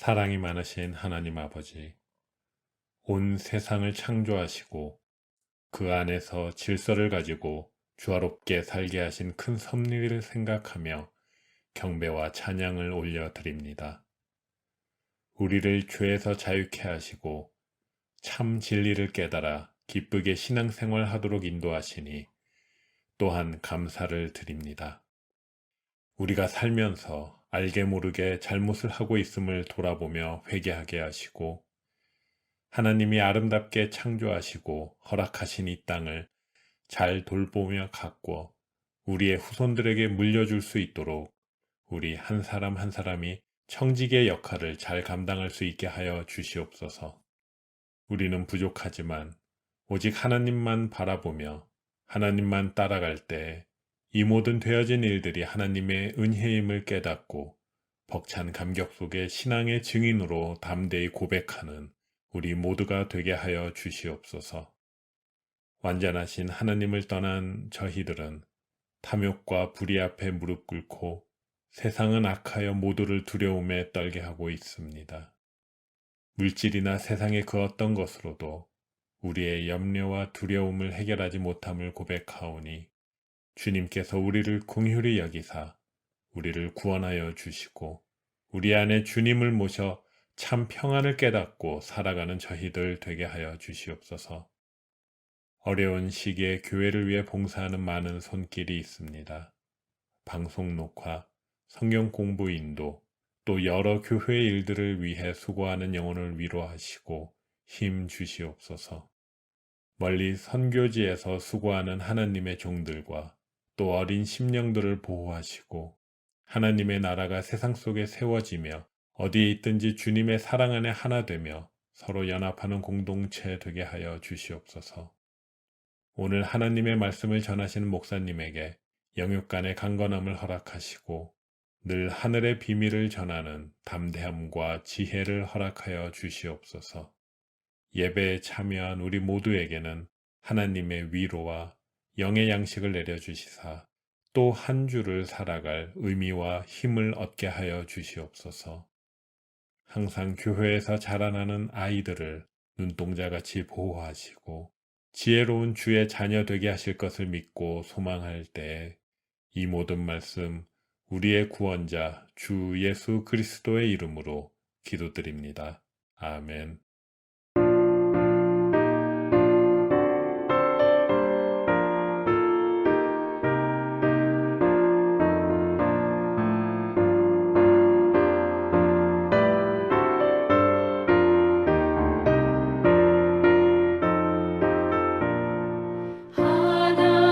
사랑이 많으신 하나님 아버지, 온 세상을 창조하시고 그 안에서 질서를 가지고 주화롭게 살게 하신 큰 섭리를 생각하며 경배와 찬양을 올려드립니다. 우리를 죄에서 자유케 하시고 참 진리를 깨달아 기쁘게 신앙생활 하도록 인도하시니 또한 감사를 드립니다. 우리가 살면서 알게 모르게 잘못을 하고 있음을 돌아보며 회개하게 하시고 하나님이 아름답게 창조하시고 허락하신 이 땅을 잘 돌보며 가꾸어 우리의 후손들에게 물려줄 수 있도록 우리 한 사람 한 사람이 청지기의 역할을 잘 감당할 수 있게 하여 주시옵소서. 우리는 부족하지만 오직 하나님만 바라보며 하나님만 따라갈 때 이 모든 되어진 일들이 하나님의 은혜임을 깨닫고 벅찬 감격 속에 신앙의 증인으로 담대히 고백하는 우리 모두가 되게 하여 주시옵소서. 완전하신 하나님을 떠난 저희들은 탐욕과 불의 앞에 무릎 꿇고 세상은 악하여 모두를 두려움에 떨게 하고 있습니다. 물질이나 세상의 그 어떤 것으로도 우리의 염려와 두려움을 해결하지 못함을 고백하오니 주님께서 우리를 긍휼히 여기사 우리를 구원하여 주시고 우리 안에 주님을 모셔 참 평안을 깨닫고 살아가는 저희들 되게 하여 주시옵소서. 어려운 시기에 교회를 위해 봉사하는 많은 손길이 있습니다. 방송 녹화, 성경 공부 인도, 또 여러 교회 일들을 위해 수고하는 영혼을 위로하시고 힘 주시옵소서. 멀리 선교지에서 수고하는 하나님의 종들과 또 어린 심령들을 보호하시고 하나님의 나라가 세상 속에 세워지며 어디에 있든지 주님의 사랑 안에 하나 되며 서로 연합하는 공동체 되게 하여 주시옵소서. 오늘 하나님의 말씀을 전하시는 목사님에게 영육간의 강건함을 허락하시고 늘 하늘의 비밀을 전하는 담대함과 지혜를 허락하여 주시옵소서. 예배에 참여한 우리 모두에게는 하나님의 위로와 영의 양식을 내려주시사 또 한 주를 살아갈 의미와 힘을 얻게 하여 주시옵소서. 항상 교회에서 자라나는 아이들을 눈동자같이 보호하시고 지혜로운 주의 자녀 되게 하실 것을 믿고 소망할 때 이 모든 말씀 우리의 구원자 주 예수 그리스도의 이름으로 기도드립니다. 아멘.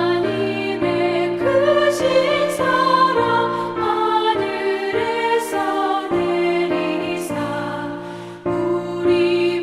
하나님의 크신 사랑 하늘에서 내리사 우리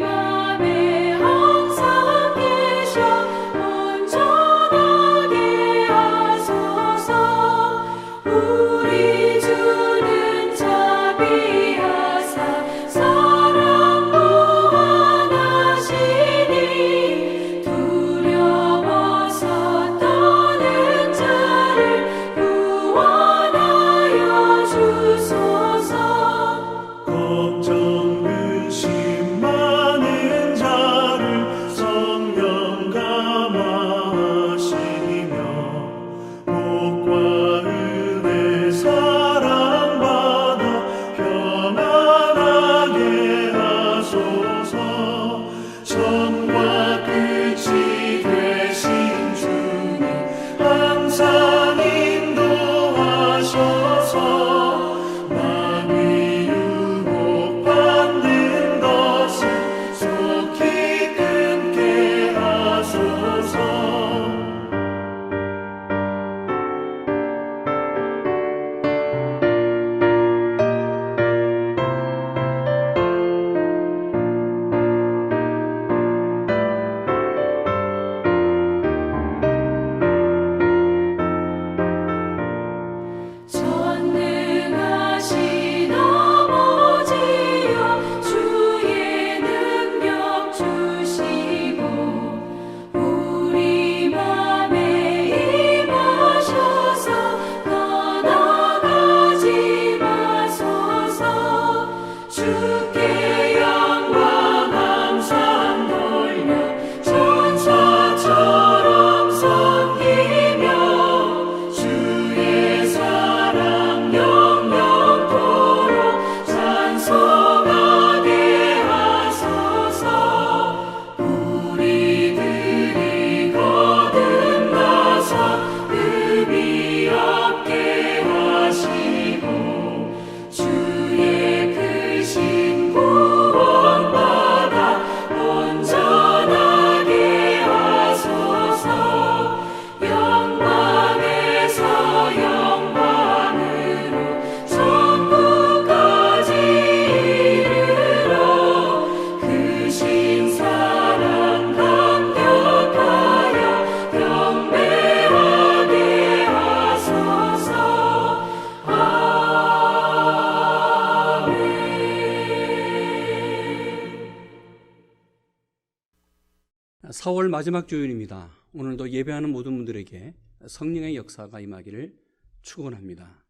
4월 마지막 주일입니다. 오늘도 예배하는 모든 분들에게 성령의 역사가 임하기를 축원합니다.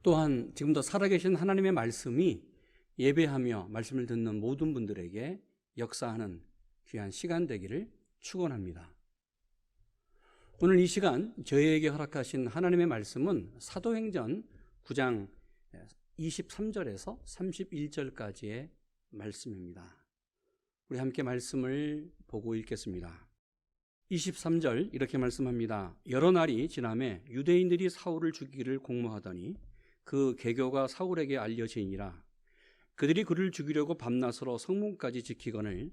또한 지금도 살아계신 하나님의 말씀이 예배하며 말씀을 듣는 모든 분들에게 역사하는 귀한 시간 되기를 축원합니다. 오늘 이 시간 저희에게 허락하신 하나님의 말씀은 사도행전 9장 23절에서 31절까지의 말씀입니다. 우리 함께 말씀을 보고 읽겠습니다. 23절 이렇게 말씀합니다. 여러 날이 지나매 유대인들이 사울을 죽이기를 공모하더니 그 계교가 사울에게 알려지니라. 그들이 그를 죽이려고 밤낮으로 성문까지 지키거늘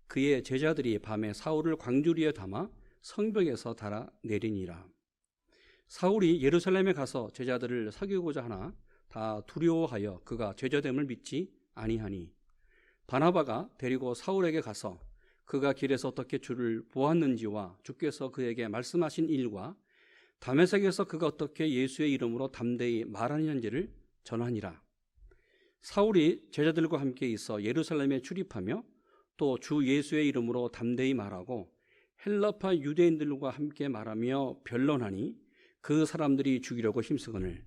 그의 제자들이 밤에 사울을 광주리에 담아 성벽에서 달아 내리니라. 사울이 예루살렘에 가서 제자들을 사귀고자 하나 다 두려워하여 그가 죄자됨을 믿지 아니하니 바나바가 데리고 사울에게 가서 그가 길에서 어떻게 주를 보았는지와 주께서 그에게 말씀하신 일과 다메섹에서 그가 어떻게 예수의 이름으로 담대히 말하는지를 전하니라. 사울이 제자들과 함께 있어 예루살렘에 출입하며 또 주 예수의 이름으로 담대히 말하고 헬라파 유대인들과 함께 말하며 변론하니 그 사람들이 죽이려고 힘쓰거늘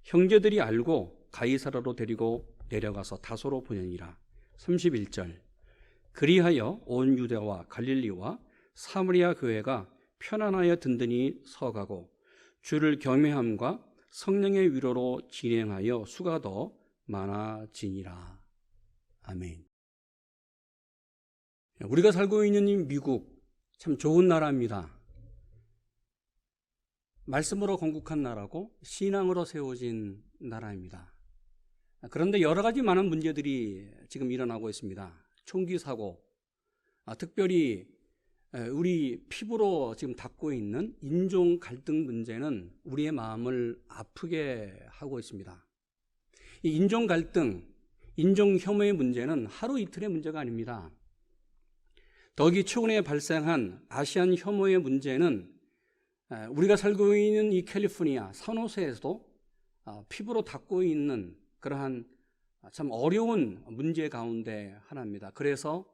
형제들이 알고 가이사라로 데리고 내려가서 다소로 보내니라. 31절 그리하여 온 유대와 갈릴리와 사마리아 교회가 편안하여 든든히 서가고 주를 경외함과 성령의 위로로 진행하여 수가 더 많아지니라. 아멘. 우리가 살고 있는 이 미국 참 좋은 나라입니다. 말씀으로 건국한 나라고 신앙으로 세워진 나라입니다. 그런데 여러 가지 많은 문제들이 지금 일어나고 있습니다. 총기 사고, 특별히 우리 피부로 지금 닿고 있는 인종 갈등 문제는 우리의 마음을 아프게 하고 있습니다. 이 인종 갈등, 인종 혐오의 문제는 하루 이틀의 문제가 아닙니다. 더욱이 최근에 발생한 아시안 혐오의 문제는 우리가 살고 있는 이 캘리포니아 산호세에서도 피부로 닿고 있는 그러한 참 어려운 문제 가운데 하나입니다. 그래서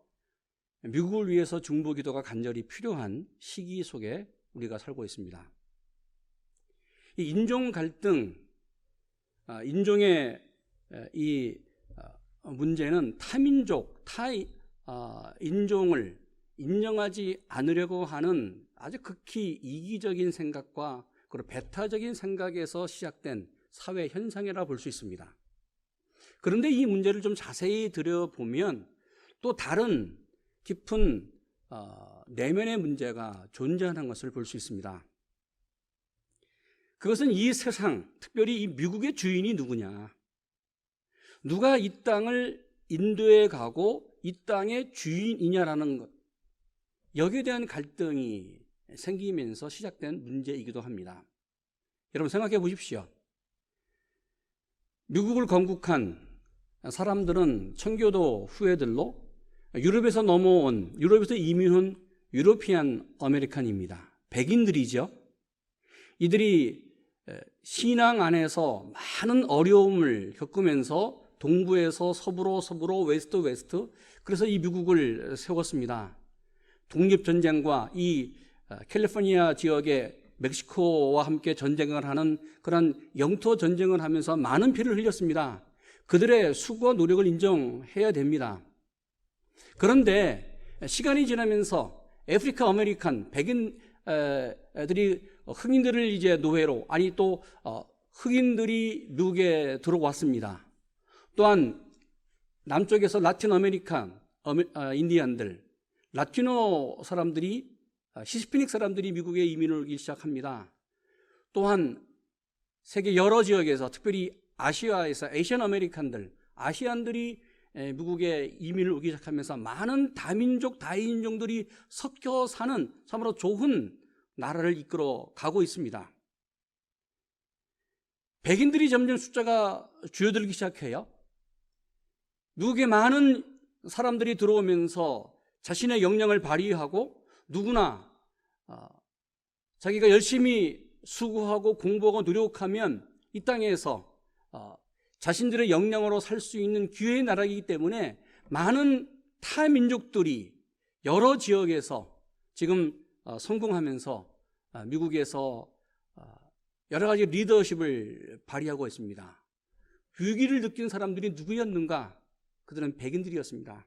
미국을 위해서 중보기도가 간절히 필요한 시기 속에 우리가 살고 있습니다. 이 인종 갈등, 인종의 이 문제는 타민족, 인종을 인정하지 않으려고 하는 아주 극히 이기적인 생각과 그리고 배타적인 생각에서 시작된 사회 현상이라 볼 수 있습니다. 그런데 이 문제를 좀 자세히 들여보면 또 다른 깊은 내면의 문제가 존재하는 것을 볼 수 있습니다. 그것은 이 세상, 특별히 이 미국의 주인이 누구냐, 누가 이 땅을 인도해 가고 이 땅의 주인이냐라는 것, 여기에 대한 갈등이 생기면서 시작된 문제이기도 합니다. 여러분 생각해 보십시오. 미국을 건국한 사람들은 청교도 후예들로 유럽에서 이민온 유로피안 아메리칸입니다. 백인들이죠. 이들이 신앙 안에서 많은 어려움을 겪으면서 동부에서 서부로 웨스트, 그래서 이 미국을 세웠습니다. 독립전쟁과 이 캘리포니아 지역의 멕시코와 함께 전쟁을 하는 그런 영토 전쟁을 하면서 많은 피를 흘렸습니다. 그들의 수고와 노력을 인정해야 됩니다. 그런데 시간이 지나면서 아프리카 아메리칸 백인들이 흑인들을 이제 노예로, 아니 또 흑인들이 미국에 들어왔습니다. 또한 남쪽에서 라틴 아메리칸 인디안들, 라티노 사람들이, 히스패닉 사람들이 미국에 이민을 오기 시작합니다. 또한 세계 여러 지역에서, 특별히 아시아에서 아시안 아메리칸들, 아시안들이 미국에 이민을 오기 시작하면서 많은 다민족, 다인종들이 섞여 사는 참으로 좋은 나라를 이끌어 가고 있습니다. 백인들이 점점 숫자가 줄어들기 시작해요. 미국에 많은 사람들이 들어오면서 자신의 역량을 발휘하고 누구나 자기가 열심히 수고하고 공부하고 노력하면 이 땅에서 자신들의 역량으로 살 수 있는 기회의 나라이기 때문에 많은 타민족들이 여러 지역에서 지금 성공하면서 미국에서 여러 가지 리더십을 발휘하고 있습니다. 위기를 느낀 사람들이 누구였는가? 그들은 백인들이었습니다.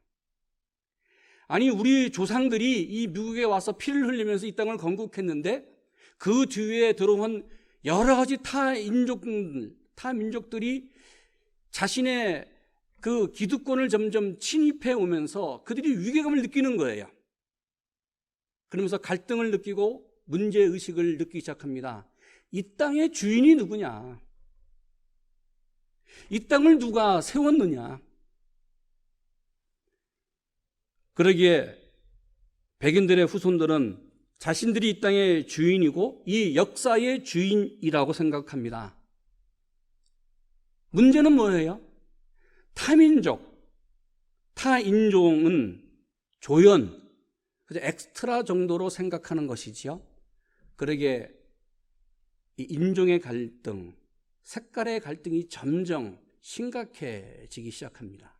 아니, 우리 조상들이 이 미국에 와서 피를 흘리면서 이 땅을 건국했는데 그 뒤에 들어온 여러 가지 타민족들이 자신의 그 기득권을 점점 침입해 오면서 그들이 위기감을 느끼는 거예요. 그러면서 갈등을 느끼고 문제의식을 느끼기 시작합니다. 이 땅의 주인이 누구냐? 이 땅을 누가 세웠느냐? 그러기에 백인들의 후손들은 자신들이 이 땅의 주인이고 이 역사의 주인이라고 생각합니다. 문제는 뭐예요? 타민족, 타인종은 조연, 엑스트라 정도로 생각하는 것이지요. 그러기에 이 인종의 갈등, 색깔의 갈등이 점점 심각해지기 시작합니다.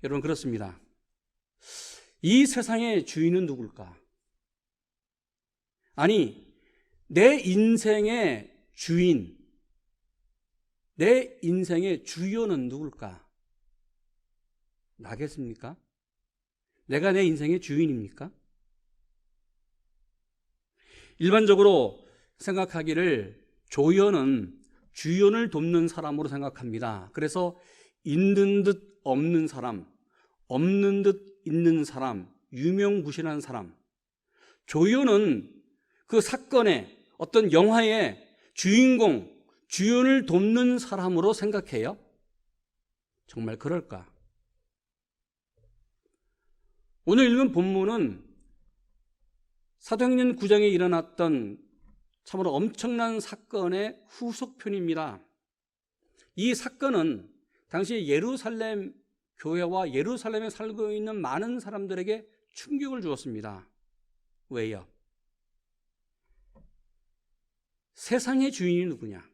여러분, 그렇습니다. 이 세상의 주인은 누굴까? 아니, 내 인생의 주인, 내 인생의 주요는 누굴까? 나겠습니까? 내가 내 인생의 주인입니까? 일반적으로 생각하기를 조연은 주연을 돕는 사람으로 생각합니다. 그래서 있는 듯 없는 사람, 없는 듯 있는 사람, 유명무실한 사람. 조연은 그 사건의 어떤 영화의 주인공, 주연을 돕는 사람으로 생각해요. 정말 그럴까? 오늘 읽은 본문은 사도행전 9장에 일어났던 참으로 엄청난 사건의 후속편입니다. 이 사건은 당시 예루살렘 교회와 예루살렘에 살고 있는 많은 사람들에게 충격을 주었습니다. 왜요? 세상의 주인이 누구냐?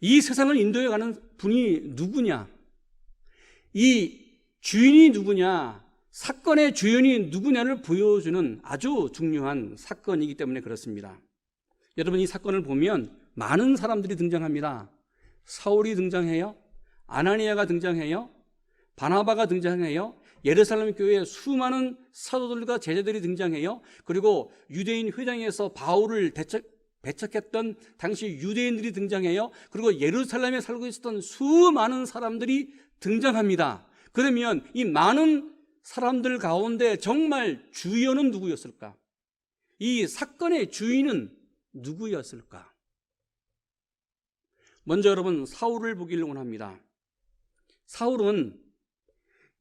이 세상을 인도해가는 분이 누구냐? 이 주인이 누구냐? 사건의 주인이 누구냐를 보여주는 아주 중요한 사건이기 때문에 그렇습니다. 여러분, 이 사건을 보면 많은 사람들이 등장합니다. 사울이 등장해요. 아나니아가 등장해요. 바나바가 등장해요. 예루살렘 교회에 수많은 사도들과 제자들이 등장해요. 그리고 유대인 회당에서 바울을 배척했던 당시 유대인들이 등장해요. 그리고 예루살렘에 살고 있었던 수많은 사람들이 등장합니다. 그러면 이 많은 사람들 가운데 정말 주연은 누구였을까? 이 사건의 주인은 누구였을까? 먼저 여러분, 사울을 보기를 원합니다. 사울은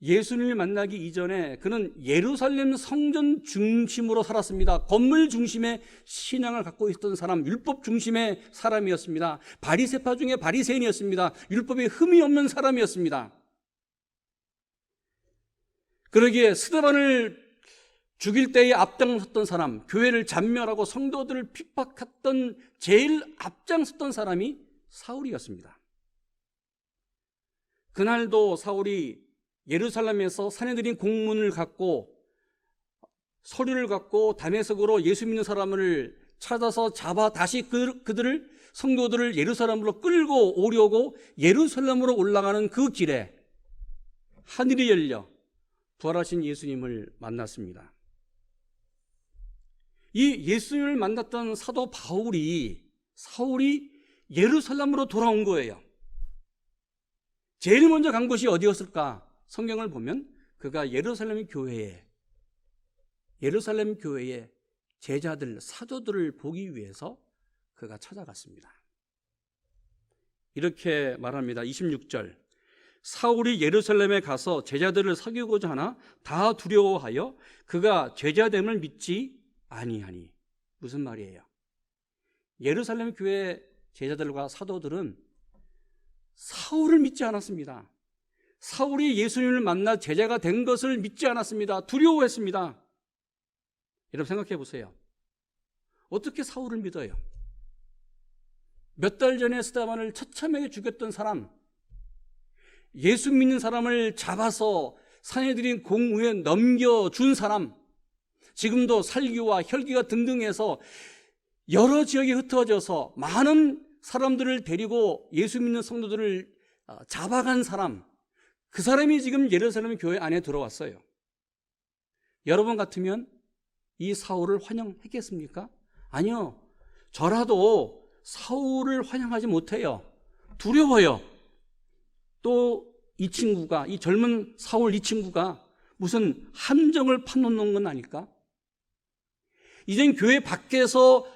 예수님을 만나기 이전에 그는 예루살렘 성전 중심으로 살았습니다. 건물 중심의 신앙을 갖고 있었던 사람, 율법 중심의 사람이었습니다. 바리새파 중에 바리새인이었습니다. 율법에 흠이 없는 사람이었습니다. 그러기에 스데반을 죽일 때에 앞장섰던 사람, 교회를 잔멸하고 성도들을 핍박했던 제일 앞장섰던 사람이 사울이었습니다. 그날도 사울이 예루살렘에서 사내들인 공문을 갖고 서류를 갖고 다메섹으로 예수 믿는 사람을 찾아서 잡아 다시 그들을 성도들을 예루살렘으로 끌고 오려고 예루살렘으로 올라가는 그 길에 하늘이 열려 부활하신 예수님을 만났습니다. 이 예수님을 만났던 사도 사울이 예루살렘으로 돌아온 거예요. 제일 먼저 간 곳이 어디였을까? 성경을 보면 그가 예루살렘 교회에 제자들, 사도들을 보기 위해서 그가 찾아갔습니다. 이렇게 말합니다. 26절. 사울이 예루살렘에 가서 제자들을 사귀고자 하나 다 두려워하여 그가 제자됨을 믿지 아니하니. 무슨 말이에요? 예루살렘 교회 제자들과 사도들은 사울을 믿지 않았습니다. 사울이 예수님을 만나 제자가 된 것을 믿지 않았습니다. 두려워했습니다. 여러분 생각해 보세요. 어떻게 사울을 믿어요? 몇 달 전에 스데반을 처참하게 죽였던 사람, 예수 믿는 사람을 잡아서 산헤드린 공의회에 넘겨준 사람, 지금도 살기와 혈기가 등등해서 여러 지역에 흩어져서 많은 사람들을 데리고 예수 믿는 성도들을 잡아간 사람, 그 사람이 지금 예루살렘 교회 안에 들어왔어요. 여러분 같으면 이 사울을 환영했겠습니까? 아니요. 저라도 사울을 환영하지 못해요. 두려워요. 또 이 친구가, 이 젊은 사울 이 친구가 무슨 함정을 파놓는 건 아닐까? 이젠 교회 밖에서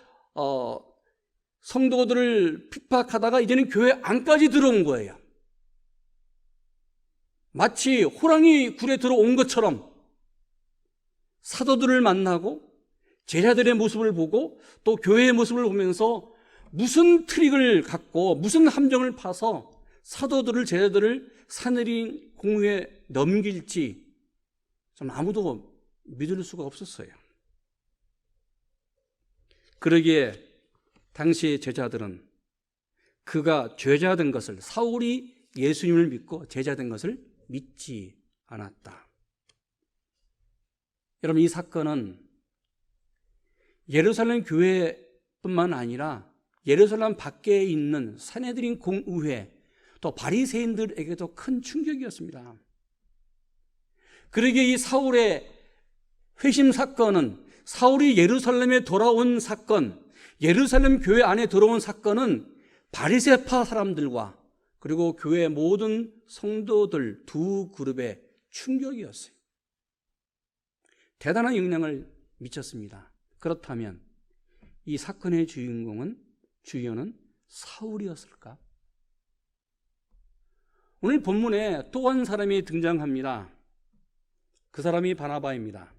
성도들을 핍박하다가 이제는 교회 안까지 들어온 거예요. 마치 호랑이 굴에 들어온 것처럼 사도들을 만나고 제자들의 모습을 보고 또 교회의 모습을 보면서 무슨 트릭을 갖고 무슨 함정을 파서 사도들을 제자들을 산헤드린 공회에 넘길지 좀 아무도 믿을 수가 없었어요. 그러기에 당시의 제자들은 그가 죄자된 것을, 사울이 예수님을 믿고 제자된 것을 믿지 않았다. 여러분, 이 사건은 예루살렘 교회뿐만 아니라 예루살렘 밖에 있는 산헤드린 공의회 또 바리새인들에게도 큰 충격이었습니다. 그러기에 이 사울의 회심 사건은, 사울이 예루살렘에 돌아온 사건, 예루살렘 교회 안에 들어온 사건은 바리새파 사람들과 그리고 교회 모든 성도들 두 그룹의 충격이었어요. 대단한 영향을 미쳤습니다. 그렇다면 이 사건의 주인은 사울이었을까? 오늘 본문에 또 한 사람이 등장합니다. 그 사람이 바나바입니다.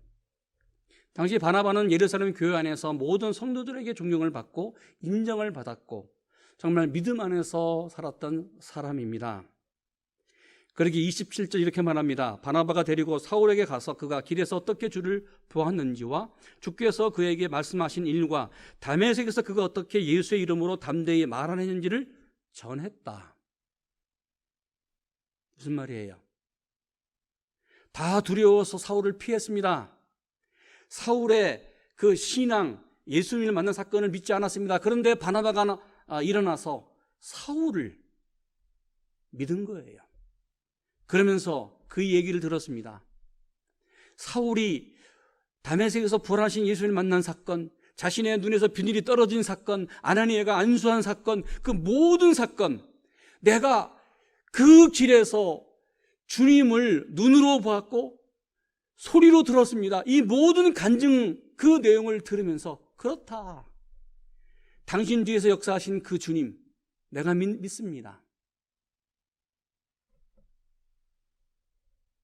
당시 바나바는 예루살렘 교회 안에서 모든 성도들에게 존경을 받고 인정을 받았고 정말 믿음 안에서 살았던 사람입니다. 그러기에 27절 이렇게 말합니다. 바나바가 데리고 사울에게 가서 그가 길에서 어떻게 주를 보았는지와 주께서 그에게 말씀하신 일과 다메섹에서 그가 어떻게 예수의 이름으로 담대히 말하는지를 전했다. 무슨 말이에요? 다 두려워서 사울을 피했습니다. 사울의 그 신앙, 예수님을 만난 사건을 믿지 않았습니다. 그런데 바나바가 일어나서 사울을 믿은 거예요. 그러면서 그 얘기를 들었습니다. 사울이 다메섹에서 부활하신 예수님을 만난 사건, 자신의 눈에서 비늘이 떨어진 사건, 아나니아가 안수한 사건, 그 모든 사건, 내가 그 길에서 주님을 눈으로 보았고 소리로 들었습니다. 이 모든 간증, 그 내용을 들으면서 그렇다. 당신 뒤에서 역사하신 그 주님, 내가 믿습니다.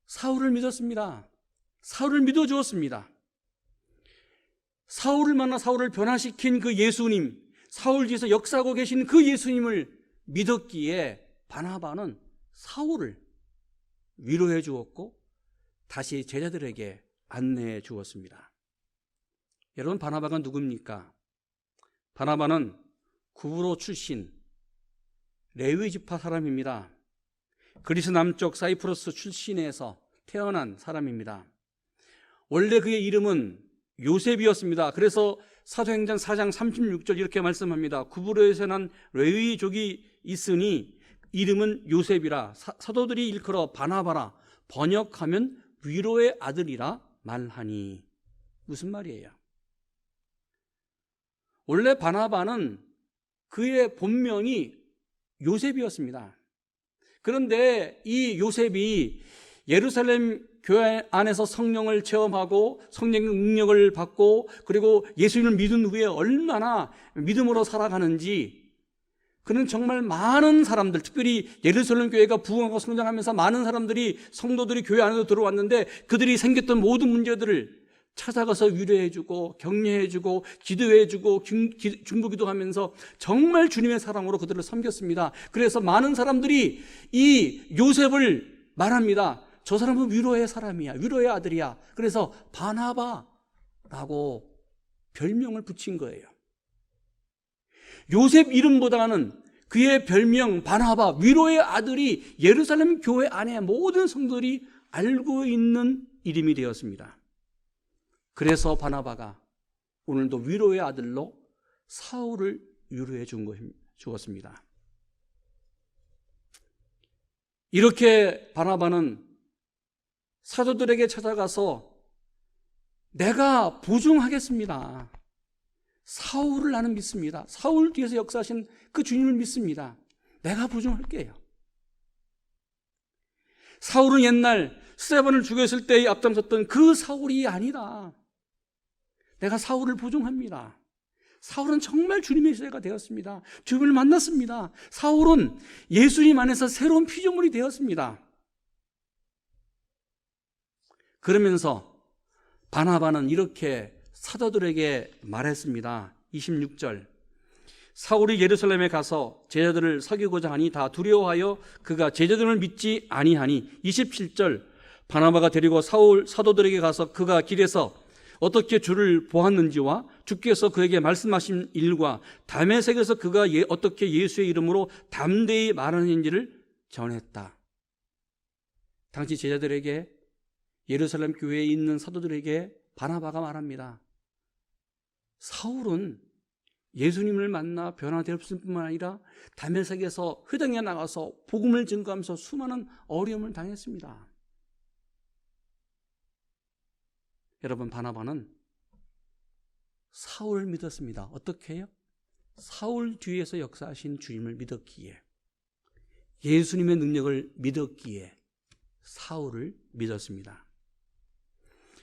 사울을 믿었습니다. 사울을 믿어주었습니다. 사울을 만나 사울을 변화시킨 그 예수님, 사울 뒤에서 역사하고 계신 그 예수님을 믿었기에 바나바는 사울을 위로해 주었고 다시 제자들에게 안내해 주었습니다. 여러분, 바나바가 누굽니까? 바나바는 구브로 출신 레위 지파 사람입니다. 그리스 남쪽 사이프러스 출신에서 태어난 사람입니다. 원래 그의 이름은 요셉이었습니다. 그래서 사도행전 4장 36절 이렇게 말씀합니다. 구브로에서 난 레위족이 있으니 이름은 요셉이라. 사도들이 일컬어 바나바라, 번역하면 위로의 아들이라 말하니. 무슨 말이에요? 원래 바나바는 그의 본명이 요셉이었습니다. 그런데 이 요셉이 예루살렘 교회 안에서 성령을 체험하고 성령의 능력을 받고 그리고 예수님을 믿은 후에 얼마나 믿음으로 살아가는지, 그는 정말 많은 사람들, 특별히 예루살렘 교회가 부흥하고 성장하면서 많은 사람들이, 성도들이 교회 안으로 들어왔는데 그들이 생겼던 모든 문제들을 찾아가서 위로해주고 격려해주고 기도해주고 중보기도하면서 정말 주님의 사랑으로 그들을 섬겼습니다. 그래서 많은 사람들이 이 요셉을 말합니다. 저 사람은 위로의 사람이야, 위로의 아들이야. 그래서 바나바라고 별명을 붙인 거예요. 요셉 이름보다는 그의 별명 바나바, 위로의 아들이 예루살렘 교회 안에 모든 성도들이 알고 있는 이름이 되었습니다. 그래서 바나바가 오늘도 위로의 아들로 사울을 위로해 주었습니다. 이렇게 바나바는 사도들에게 찾아가서 내가 보증하겠습니다. 사울을 나는 믿습니다. 사울 뒤에서 역사하신 그 주님을 믿습니다. 내가 보증할게요. 사울은 옛날 스데반을 죽였을 때에 앞장섰던 그 사울이 아니다. 내가 사울을 보증합니다. 사울은 정말 주님의 시대가 되었습니다. 주님을 만났습니다. 사울은 예수님 안에서 새로운 피조물이 되었습니다. 그러면서 바나바는 이렇게 사도들에게 말했습니다. 26절, 사울이 예루살렘에 가서 제자들을 사귀고자 하니 다 두려워하여 그가 제자들을 믿지 아니하니. 27절, 바나바가 데리고 사도들에게 가서 그가 길에서 어떻게 주를 보았는지와 주께서 그에게 말씀하신 일과 다메섹에서 그가 어떻게 예수의 이름으로 담대히 말하는지를 전했다. 당시 제자들에게, 예루살렘 교회에 있는 사도들에게 바나바가 말합니다. 사울은 예수님을 만나 변화되었을 뿐만 아니라 다메섹에서 회당에 나가서 복음을 증거하면서 수많은 어려움을 당했습니다. 여러분, 바나바는 사울을 믿었습니다. 어떻게 해요? 사울 뒤에서 역사하신 주님을 믿었기에, 예수님의 능력을 믿었기에 사울을 믿었습니다.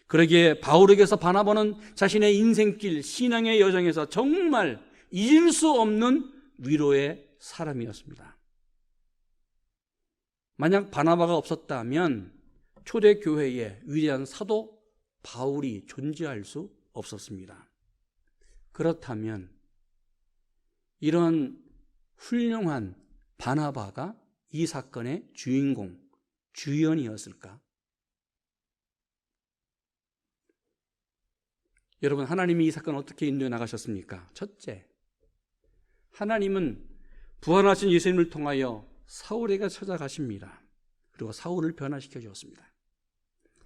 그러기에 바울에게서 바나바는 자신의 인생길, 신앙의 여정에서 정말 잊을 수 없는 위로의 사람이었습니다. 만약 바나바가 없었다면 초대교회에 위대한 사도 바울이 존재할 수 없었습니다. 그렇다면 이런 훌륭한 바나바가 이 사건의 주인공, 주연이었을까? 여러분, 하나님이 이 사건을 어떻게 인도해 나가셨습니까? 첫째, 하나님은 부활하신 예수님을 통하여 사울에게 찾아가십니다. 그리고 사울을 변화시켜 주었습니다.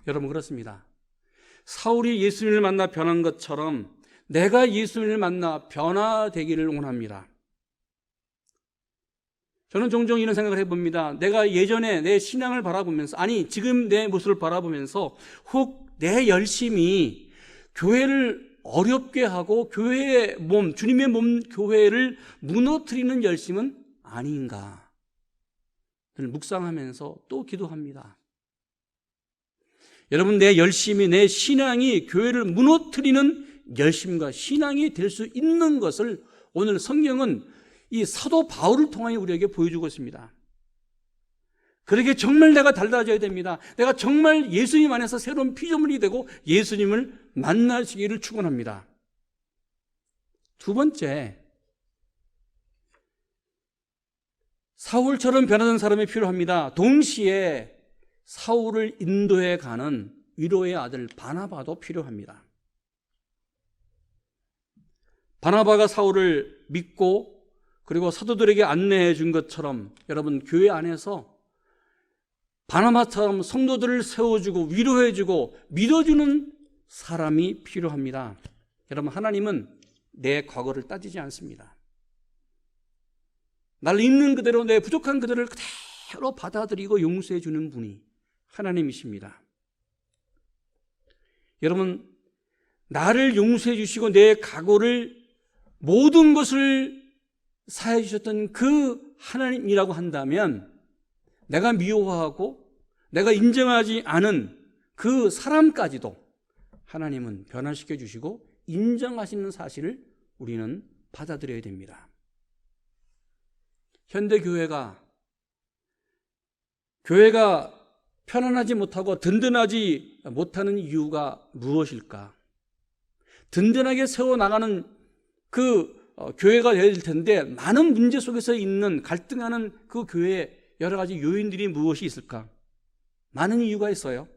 여러분, 그렇습니다. 사울이 예수님을 만나 변한 것처럼 내가 예수님을 만나 변화되기를 원합니다. 저는 종종 이런 생각을 해봅니다. 내가 예전에 내 신앙을 바라보면서, 아니 지금 내 모습을 바라보면서 혹 내 열심이 교회를 어렵게 하고 교회의 몸, 주님의 몸 교회를 무너뜨리는 열심은 아닌가 늘 묵상하면서 또 기도합니다. 여러분, 내 열심이, 내 신앙이 교회를 무너뜨리는 열심과 신앙이 될 수 있는 것을 오늘 성경은 이 사도 바울을 통하여 우리에게 보여주고 있습니다. 그러기에 정말 내가 달라져야 됩니다. 내가 정말 예수님 안에서 새로운 피조물이 되고 예수님을 만나시기를 축원합니다. 두 번째, 사울처럼 변화된 사람이 필요합니다. 동시에 사울을 인도해 가는 위로의 아들 바나바도 필요합니다. 바나바가 사울을 믿고 그리고 사도들에게 안내해 준 것처럼 여러분, 교회 안에서 바나바처럼 성도들을 세워주고 위로해주고 믿어주는 사람이 필요합니다. 여러분, 하나님은 내 과거를 따지지 않습니다. 날 있는 그대로, 내 부족한 그대를 그대로 받아들이고 용서해 주는 분이 하나님이십니다. 여러분, 나를 용서해 주시고 내 각오를, 모든 것을 사해 주셨던 그 하나님이라고 한다면 내가 미워하고 내가 인정하지 않은 그 사람까지도 하나님은 변화시켜 주시고 인정하시는 사실을 우리는 받아들여야 됩니다. 현대교회가 편안하지 못하고 든든하지 못하는 이유가 무엇일까? 든든하게 세워나가는 그 교회가 될 텐데 많은 문제 속에서 있는 갈등하는 그 교회에 여러 가지 요인들이 무엇이 있을까? 많은 이유가 있어요.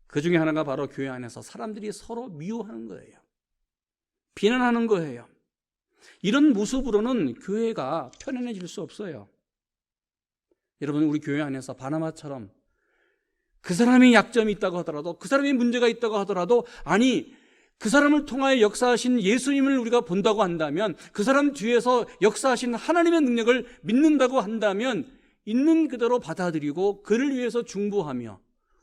그 중에 하나가 바로 교회 안에서 사람들이 서로 미워하는 거예요. 비난하는 거예요. 이런 모습으로는 교회가 편안해질 수 없어요. 여러분, 우리 교회 안에서 바나바처럼 그 사람이 약점이 있다고 하더라도, 그 사람이 문제가 있다고 하더라도, 아니 그 사람을 통하여 역사하신 예수님을 우리가 본다고 한다면, 그 사람 뒤에서 역사하신 하나님의 능력을 믿는다고 한다면 있는 그대로 받아들이고 그를 위해서 중보하며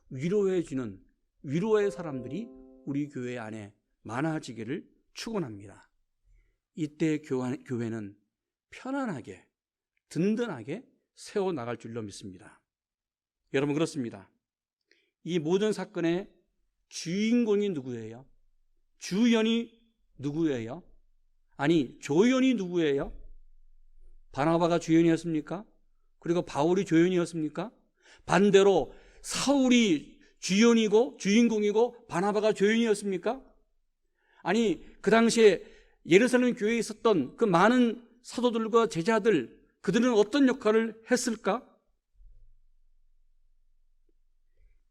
위로해 주는 위로의 사람들이 우리 교회 안에 많아지기를 축원합니다. 이때 교회는 편안하게 든든하게 세워나갈 줄로 믿습니다. 여러분, 그렇습니다. 이 모든 사건의 주인공이 누구예요? 주연이 누구예요? 아니, 조연이 누구예요? 바나바가 주연이었습니까? 그리고 바울이 조연이었습니까? 반대로 사울이 주연이고 주인공이고 바나바가 조연이었습니까? 아니, 그 당시에 예루살렘 교회에 있었던 그 많은 사도들과 제자들, 그들은 어떤 역할을 했을까?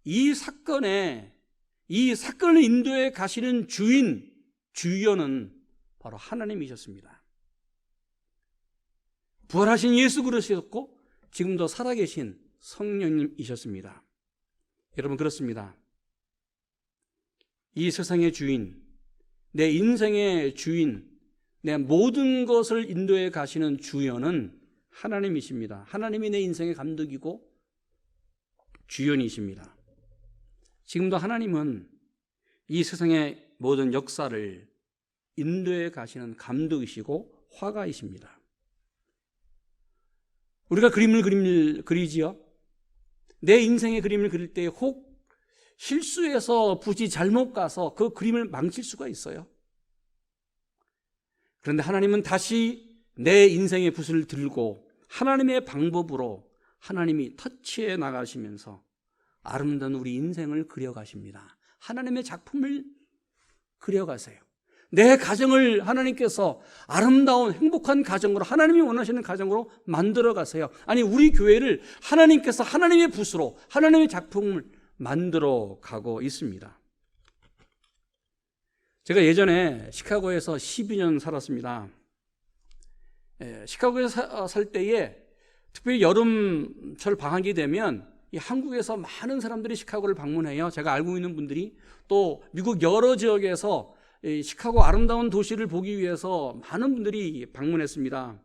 이 사건을 인도해 가시는 주연은 바로 하나님이셨습니다. 부활하신 예수 그리스도였고 지금도 살아계신 성령님이셨습니다. 여러분, 그렇습니다. 이 세상의 주인, 내 인생의 주인, 내 모든 것을 인도해 가시는 주연은 하나님이십니다. 하나님이 내 인생의 감독이고 주연이십니다. 지금도 하나님은 이 세상의 모든 역사를 인도해 가시는 감독이시고 화가이십니다. 우리가 그림을 그리지요. 내 인생의 그림을 그릴 때 혹 실수해서 붓이 잘못 가서 그 그림을 망칠 수가 있어요. 그런데 하나님은 다시 내 인생의 붓을 들고 하나님의 방법으로 하나님이 터치해 나가시면서 아름다운 우리 인생을 그려가십니다. 하나님의 작품을 그려가세요. 내 가정을 하나님께서 아름다운 행복한 가정으로, 하나님이 원하시는 가정으로 만들어 가세요. 아니, 우리 교회를 하나님께서 하나님의 붓으로 하나님의 작품을 만들어 가고 있습니다. 제가 예전에 시카고에서 12년 살았습니다. 시카고에서 살 때에 특별히 여름철 방학이 되면 이 한국에서 많은 사람들이 시카고를 방문해요. 제가 알고 있는 분들이, 또 미국 여러 지역에서 이 시카고 아름다운 도시를 보기 위해서 많은 분들이 방문했습니다.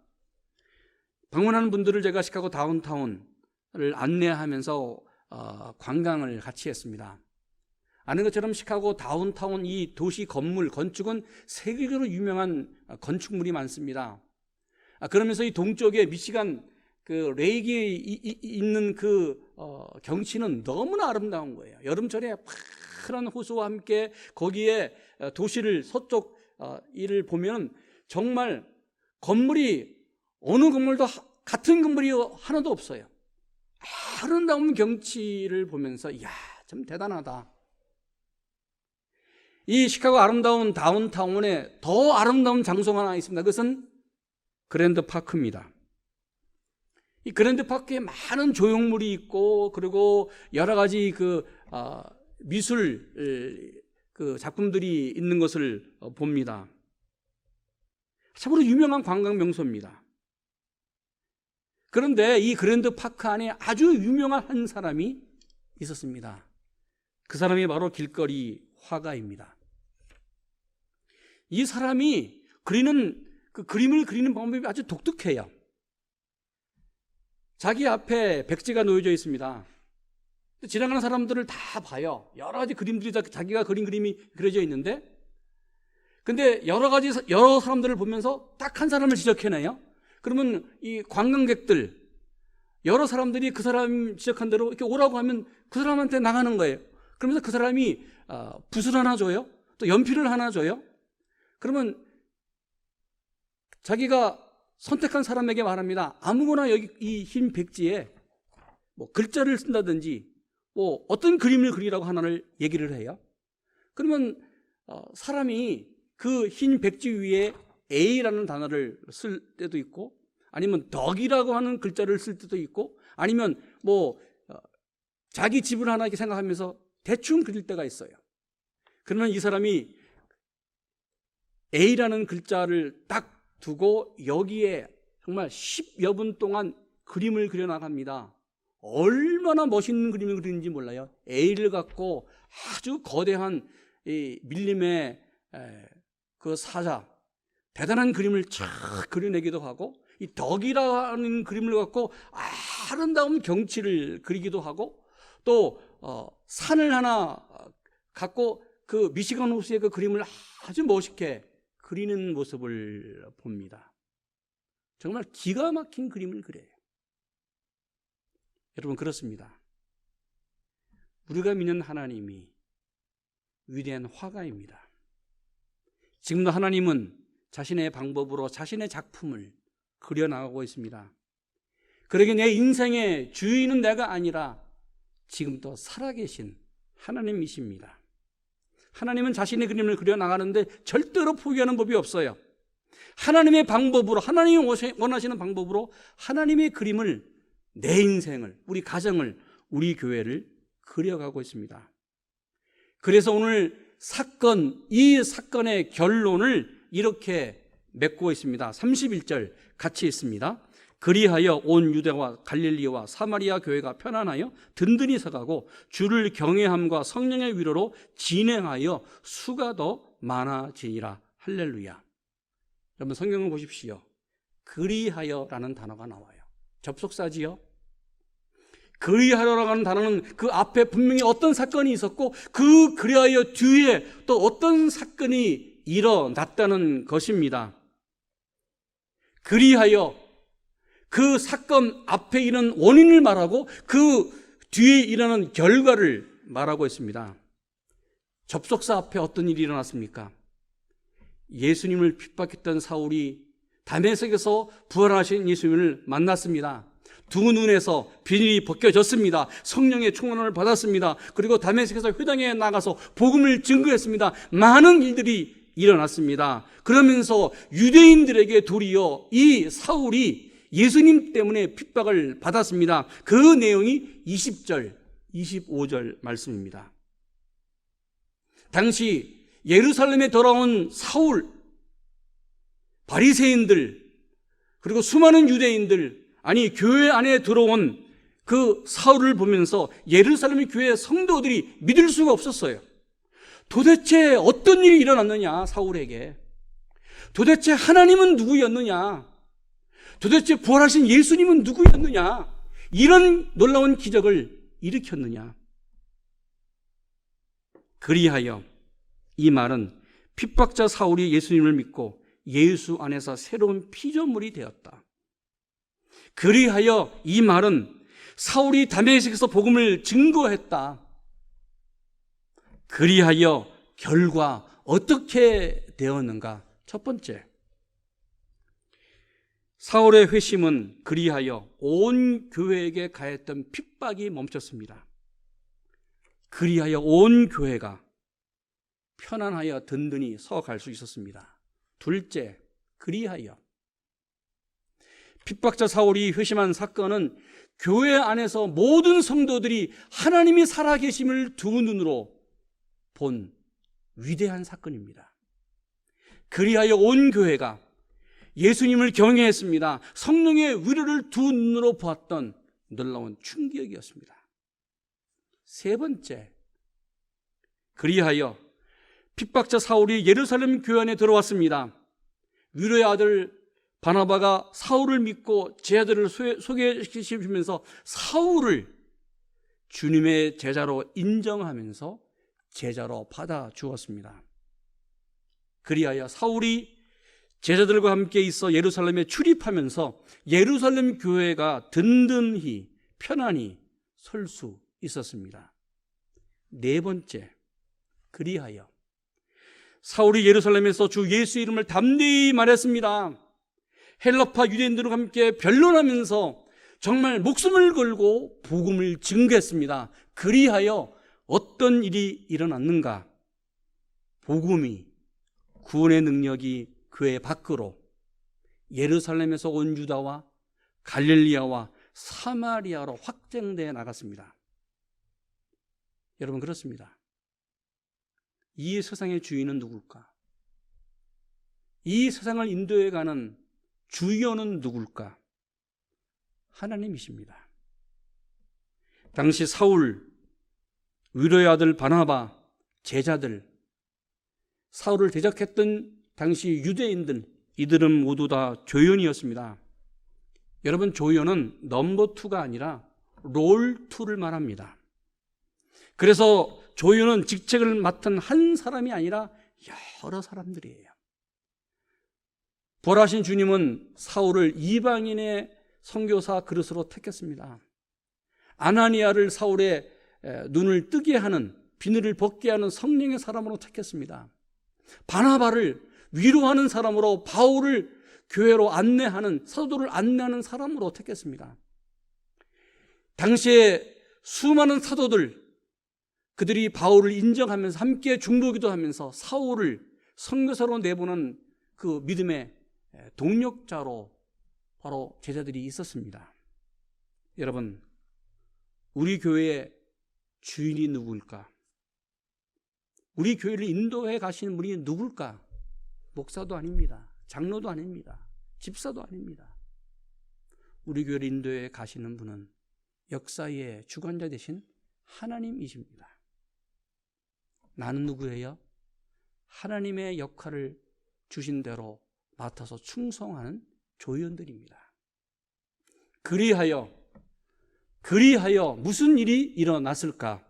방문하는 분들을 제가 시카고 다운타운을 안내하면서 관광을 같이 했습니다. 아는 것처럼 시카고 다운타운 이 도시 건물, 건축은 세계적으로 유명한 건축물이 많습니다. 그러면서 이 동쪽에 미시간 그 레이크에 있는 그 경치는 너무나 아름다운 거예요. 여름철에 파란 호수와 함께 거기에 도시를 서쪽 이를 보면 정말 건물이 어느 건물도 같은 건물이 하나도 없어요. 아름다운 경치를 보면서 이야, 참 대단하다. 이 시카고 아름다운 다운타운에 더 아름다운 장소가 하나 있습니다. 그것은 그랜드 파크입니다. 이 그랜드 파크에 많은 조형물이 있고, 그리고 여러 가지 그 미술 그 작품들이 있는 것을 봅니다. 참으로 유명한 관광 명소입니다. 그런데 이 그랜드 파크 안에 아주 유명한 한 사람이 있었습니다. 그 사람이 바로 길거리 화가입니다. 이 사람이 그리는 그 그림을 그리는 방법이 아주 독특해요. 자기 앞에 백지가 놓여져 있습니다. 지나가는 사람들을 다 봐요. 여러 가지 그림들이 자기가 그린 그림이 그려져 있는데, 근데 여러 사람들을 보면서 딱 한 사람을 지적해내요. 그러면 이 관광객들, 여러 사람들이 그 사람 지적한 대로 이렇게 오라고 하면 그 사람한테 나가는 거예요. 그러면서 그 사람이 붓을 하나 줘요. 또 연필을 하나 줘요. 그러면 자기가 선택한 사람에게 말합니다. 아무거나 여기 이 흰 백지에 뭐 글자를 쓴다든지 뭐 어떤 그림을 그리라고 하나를 얘기를 해요. 그러면 사람이 그 흰 백지 위에 A라는 단어를 쓸 때도 있고, 아니면 덕이라고 하는 글자를 쓸 때도 있고, 아니면 뭐 자기 집을 하나 이렇게 생각하면서 대충 그릴 때가 있어요. 그러면 이 사람이 A라는 글자를 딱 두고 여기에 정말 10여 분 동안 그림을 그려나갑니다. 얼마나 멋있는 그림을 그리는지 몰라요. A를 갖고 아주 거대한 이 밀림의 그 사자, 대단한 그림을 쫙 그려내기도 하고, 이 덕이라는 그림을 갖고 아름다운 경치를 그리기도 하고, 또 산을 하나 갖고 그 미시간 호수의 그 그림을 아주 멋있게 그리는 모습을 봅니다. 정말 기가 막힌 그림을 그려요. 여러분, 그렇습니다. 우리가 믿는 하나님이 위대한 화가입니다. 지금도 하나님은 자신의 방법으로 자신의 작품을 그려나가고 있습니다. 그러게 내 인생의 주인은 내가 아니라 지금도 살아계신 하나님이십니다. 하나님은 자신의 그림을 그려나가는데 절대로 포기하는 법이 없어요. 하나님의 방법으로, 하나님이 원하시는 방법으로 하나님의 그림을, 내 인생을, 우리 가정을, 우리 교회를 그려가고 있습니다. 그래서 오늘 이 사건의 결론을 이렇게 맺고 있습니다. 31절 같이 읽습니다. 그리하여 온 유대와 갈릴리와 사마리아 교회가 편안하여 든든히 서가고 주를 경외함과 성령의 위로로 진행하여 수가 더 많아지니라. 할렐루야. 여러분, 성경을 보십시오. 그리하여라는 단어가 나와요. 접속사지요. 그리하여라고 하는 단어는 그 앞에 분명히 어떤 사건이 있었고 그 그리하여 뒤에 또 어떤 사건이 일어났다는 것입니다. 그리하여 그 사건 앞에 있는 원인을 말하고 그 뒤에 일어나는 결과를 말하고 있습니다. 접속사 앞에 어떤 일이 일어났습니까? 예수님을 핍박했던 사울이 다메섹에서 부활하신 예수님을 만났습니다. 두 눈에서 비닐이 벗겨졌습니다. 성령의 충만을 받았습니다. 그리고 다메섹에서 회당에 나가서 복음을 증거했습니다. 많은 일들이 일어났습니다. 그러면서 유대인들에게 도리어 이 사울이 예수님 때문에 핍박을 받았습니다. 그 내용이 20절, 25절 말씀입니다. 당시 예루살렘에 돌아온 사울, 바리새인들, 그리고 수많은 유대인들, 아니 교회 안에 들어온 그 사울을 보면서 예루살렘 교회 성도들이 믿을 수가 없었어요. 도대체 어떤 일이 일어났느냐, 사울에게. 도대체 하나님은 누구였느냐, 도대체 부활하신 예수님은 누구였느냐, 이런 놀라운 기적을 일으켰느냐. 그리하여 이 말은 핍박자 사울이 예수님을 믿고 예수 안에서 새로운 피조물이 되었다. 그리하여 이 말은 사울이 다메섹에서 복음을 증거했다. 그리하여 결과 어떻게 되었는가? 첫 번째, 사울의 회심은 그리하여 온 교회에게 가했던 핍박이 멈췄습니다. 그리하여 온 교회가 편안하여 든든히 서갈 수 있었습니다. 둘째, 그리하여 핍박자 사울이 회심한 사건은 교회 안에서 모든 성도들이 하나님이 살아계심을 두 눈으로 본 위대한 사건입니다. 그리하여 온 교회가 예수님을 경외했습니다. 성령의 위로를 두 눈으로 보았던 놀라운 충격이었습니다. 세 번째, 그리하여 핍박자 사울이 예루살렘 교회 안에 들어왔습니다. 위로의 아들 바나바가 사울을 믿고 제자들을 소개시키면서 사울을 주님의 제자로 인정하면서 제자로 받아 주었습니다. 그리하여 사울이 제자들과 함께 있어 예루살렘에 출입하면서 예루살렘 교회가 든든히 편안히 설 수 있었습니다. 네 번째, 그리하여 사울이 예루살렘에서 주 예수 이름을 담대히 말했습니다. 헬라파 유대인들과 함께 변론하면서 정말 목숨을 걸고 복음을 증거했습니다. 그리하여 어떤 일이 일어났는가? 복음이, 구원의 능력이 교회 밖으로 예루살렘에서 온 유다와 갈릴리아와 사마리아로 확장되어 나갔습니다. 여러분, 그렇습니다. 이 세상의 주인은 누굴까? 이 세상을 인도해가는 주인은 누굴까? 하나님이십니다. 당시 사울, 위로의 아들 바나바, 제자들, 사울을 대적했던 당시 유대인들, 이들은 모두 다 조연이었습니다. 여러분, 조연은 넘버 2가 아니라 롤 2를 말합니다. 그래서 조연은 직책을 맡은 한 사람이 아니라 여러 사람들이에요. 부활하신 주님은 사울을 이방인의 선교사 그릇으로 택했습니다. 아나니아를 사울의 눈을 뜨게 하는, 비늘을 벗게 하는 성령의 사람으로 택했습니다. 바나바를 위로하는 사람으로, 바울을 교회로 안내하는, 사도를 안내하는 사람으로 택했습니다. 당시에 수많은 사도들, 그들이 바울을 인정하면서 함께 중보기도 하면서 사울을 선교사로 내보는 그 믿음의 동력자로 바로 제자들이 있었습니다. 여러분, 우리 교회의 주인이 누구일까? 우리 교회를 인도해 가시는 분이 누굴까? 목사도 아닙니다. 장로도 아닙니다. 집사도 아닙니다. 우리 교회를 인도해 가시는 분은 역사의 주관자 되신 하나님이십니다. 나는 누구예요? 하나님의 역할을 주신 대로 맡아서 충성하는 조연들입니다. 그리하여 무슨 일이 일어났을까?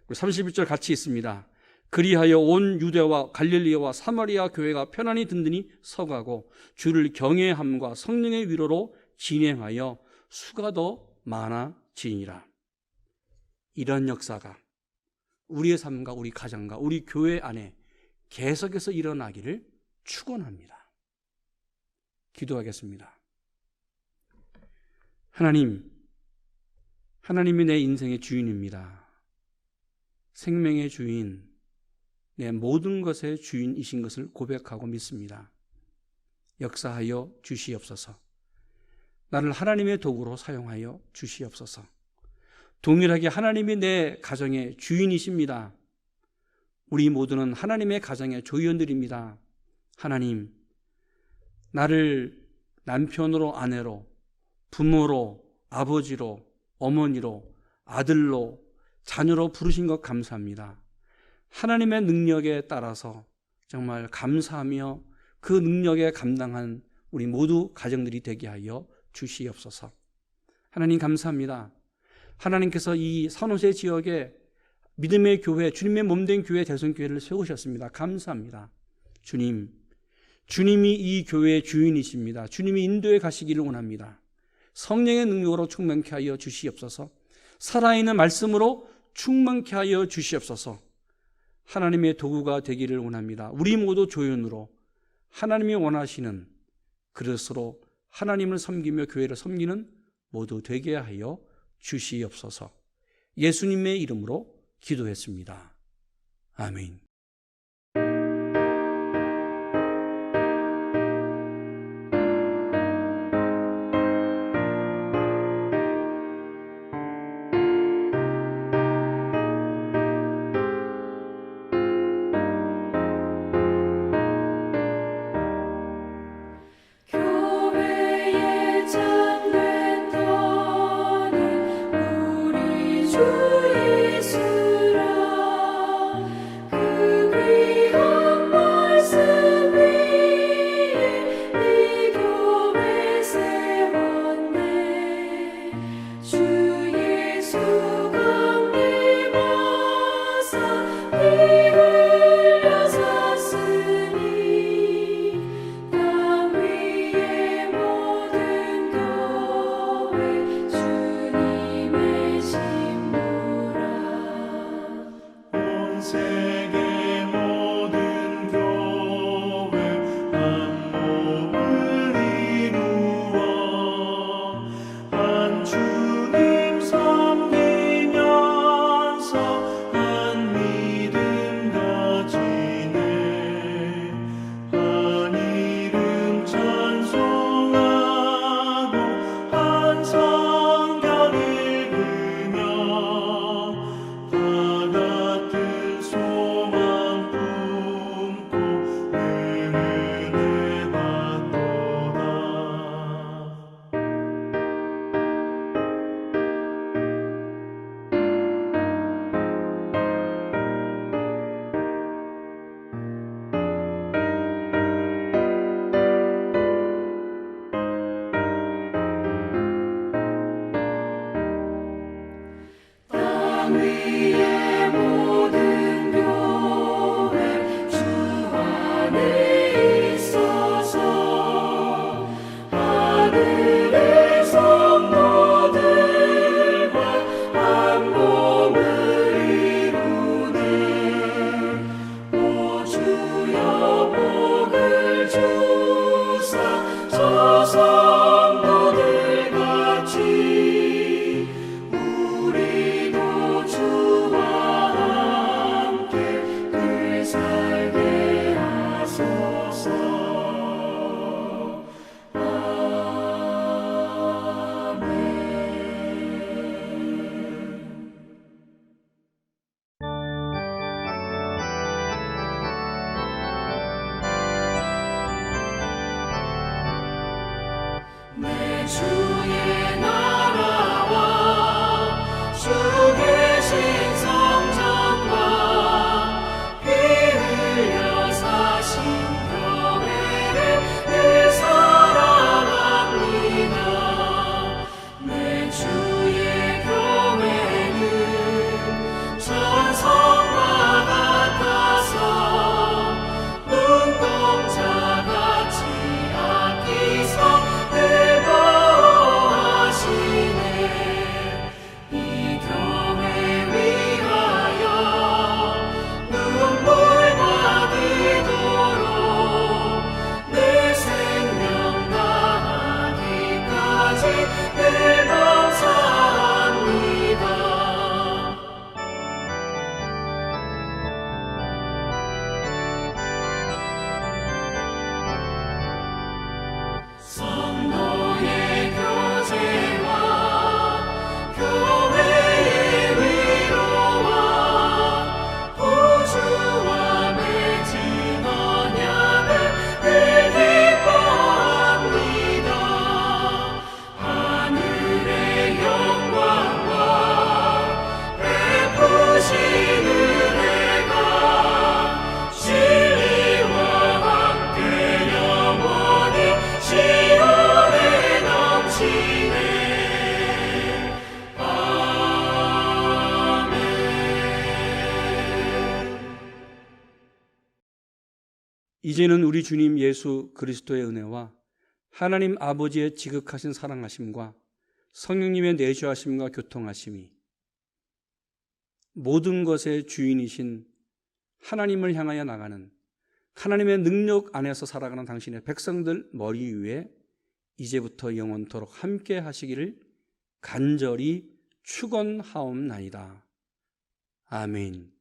31절 같이 있습니다. 그리하여 온 유대와 갈릴리와 사마리아 교회가 편안히 든든히 서가고 주를 경외함과 성령의 위로로 진행하여 수가 더 많아지니라. 이런 역사가 우리의 삶과 우리 가정과 우리 교회 안에 계속해서 일어나기를 축원합니다. 기도하겠습니다. 하나님이 내 인생의 주인입니다. 생명의 주인, 내 모든 것의 주인이신 것을 고백하고 믿습니다. 역사하여 주시옵소서. 나를 하나님의 도구로 사용하여 주시옵소서. 동일하게 하나님이 내 가정의 주인이십니다. 우리 모두는 하나님의 가정의 조연들입니다. 하나님, 나를 남편으로, 아내로, 부모로, 아버지로, 어머니로, 아들로, 자녀로 부르신 것 감사합니다. 하나님의 능력에 따라서 정말 감사하며 그 능력에 감당한 우리 모두 가정들이 되게 하여 주시옵소서. 하나님 감사합니다. 하나님께서 이 산호세 지역에 믿음의 교회, 주님의 몸된 교회, 대성교회를 세우셨습니다. 감사합니다. 주님이 이 교회의 주인이십니다. 주님이 인도에 가시기를 원합니다. 성령의 능력으로 충만케 하여 주시옵소서. 살아있는 말씀으로 충만케 하여 주시옵소서. 하나님의 도구가 되기를 원합니다. 우리 모두 조연으로 하나님이 원하시는 그릇으로 하나님을 섬기며 교회를 섬기는 모두 되게 하여 주시옵소서. 예수님의 이름으로 기도했습니다. 아멘. 교회에 참됐더니 우리 주 예수라 그 귀한 말씀 위에 이 교회 세웠네. 주 예수 강림하사 피 흘려 샀으니 땅 위의 모든 교회 주님의 신부라. 온 세계 모든 교회 한 몸을 이루어 한 주님 섬기면서 한 믿음 가지네. 한 이름 찬송하고 한 성경 읽으며 다 같은 소리 주의 나라와 주 계신 성전과 피 흘려 사신 교회를 늘 사랑합니다. 내 주의 교회는 천성과 같아서 눈동자같이 아끼사 늘 보호하시네. 이 교회 위하여 눈물과 기도로 내 생명 다하기까지 늘 감사합니다. 성도의 교제와 교회의 위로와 구주와 맺은 언약을 늘 기뻐합니다. 하늘의 영광과 베푸신 은혜가 진리와 함께 영원히 시온에 넘치네. 아멘. 이제는 우리 주님 예수 그리스도의 은혜와 하나님 아버지의 지극하신 사랑하심과 성령님의 내주하심과 교통하심이 모든 것의 주인이신 하나님을 향하여 나가는 하나님의 능력 안에서 살아가는 당신의 백성들 머리 위에 이제부터 영원토록 함께 하시기를 간절히 축원하옵나이다. 아멘.